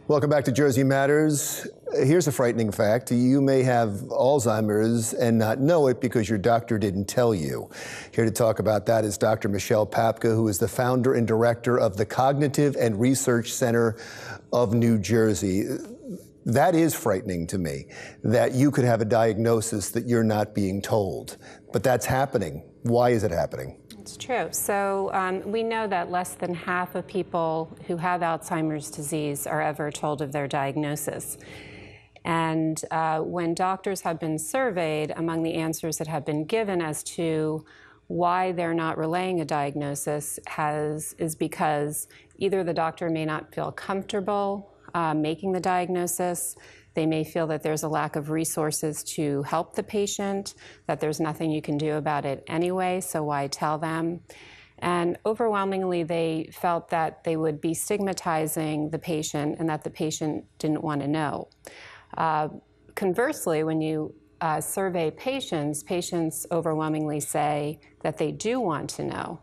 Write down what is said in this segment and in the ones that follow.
Welcome back to Jersey Matters. Here's a frightening fact. You may have Alzheimer's and not know it because your doctor didn't tell you. Here to talk about that is Dr. Michelle Papka, who is the founder and director of the Cognitive and Research Center of New Jersey. That is frightening to me, that you could have a diagnosis that you're not being told. But that's happening. Why is it happening? It's true. So we know that less than half of people who have Alzheimer's disease are ever told of their diagnosis. And when doctors have been surveyed, among the answers that have been given as to why they're not relaying a diagnosis is because either the doctor may not feel comfortable making the diagnosis. They may feel that there's a lack of resources to help the patient, that there's nothing you can do about it anyway, so why tell them? And overwhelmingly, they felt that they would be stigmatizing the patient and that the patient didn't want to know. Conversely, when you survey patients overwhelmingly say that they do want to know.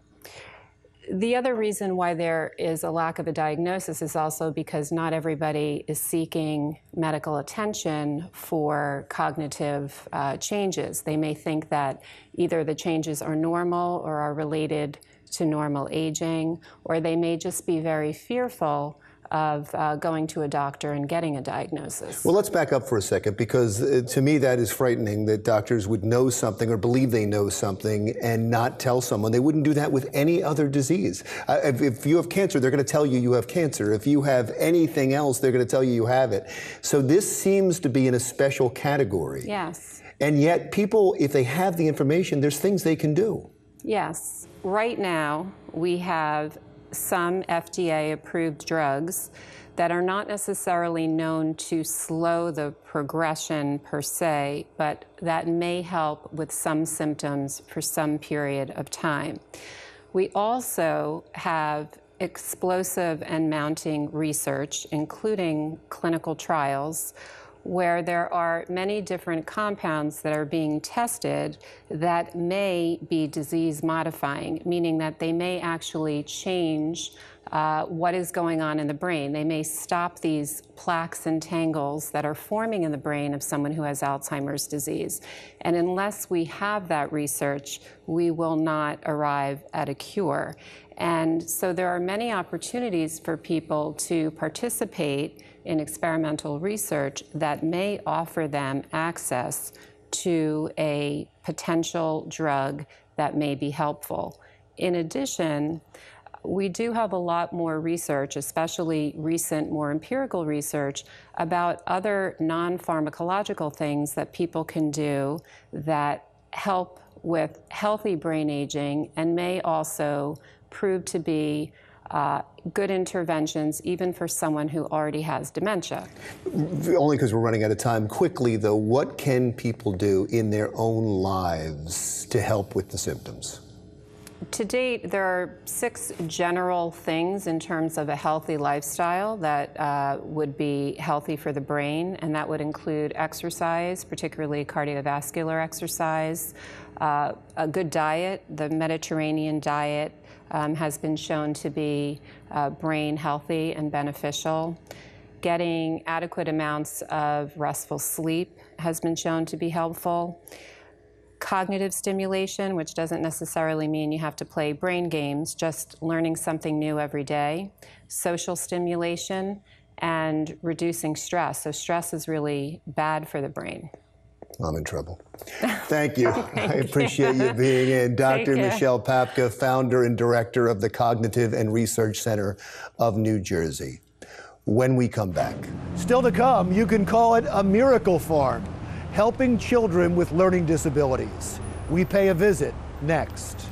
The other reason why there is a lack of a diagnosis is also because not everybody is seeking medical attention for cognitive changes. They may think that either the changes are normal or are related to normal aging, or they may just be very fearful of going to a doctor and getting a diagnosis. Well, let's back up for a second, because to me that is frightening that doctors would know something or believe they know something and not tell someone. They wouldn't do that with any other disease. If you have cancer, they're going to tell you you have cancer. If you have anything else, they're going to tell you you have it. So this seems to be in a special category. Yes. And yet people, if they have the information, there's things they can do. Yes. Right now, we have some FDA-approved drugs that are not necessarily known to slow the progression per se, but that may help with some symptoms for some period of time. We also have explosive and mounting research, including clinical trials, where there are many different compounds that are being tested that may be disease modifying, meaning that they may actually change what is going on in the brain. They may stop these plaques and tangles that are forming in the brain of someone who has Alzheimer's disease. And unless we have that research, we will not arrive at a cure. And so there are many opportunities for people to participate in experimental research that may offer them access to a potential drug that may be helpful. In addition, we do have a lot more research, especially recent, more empirical research, about other non-pharmacological things that people can do that help with healthy brain aging and may also prove to be good interventions even for someone who already has dementia. Only because we're running out of time. Quickly, though, what can people do in their own lives to help with the symptoms? To date, there are 6 general things in terms of a healthy lifestyle that would be healthy for the brain, and that would include exercise, particularly cardiovascular exercise, a good diet. The Mediterranean diet has been shown to be brain healthy and beneficial. Getting adequate amounts of restful sleep has been shown to be helpful. Cognitive stimulation, which doesn't necessarily mean you have to play brain games, just learning something new every day. Social stimulation, and reducing stress. So stress is really bad for the brain. I'm in trouble. Thank you. I appreciate you being in. Dr. Michelle Papka, founder and director of the Cognitive and Research Center of New Jersey. When we come back. Still to come, you can call it a miracle farm, helping children with learning disabilities. We pay a visit next.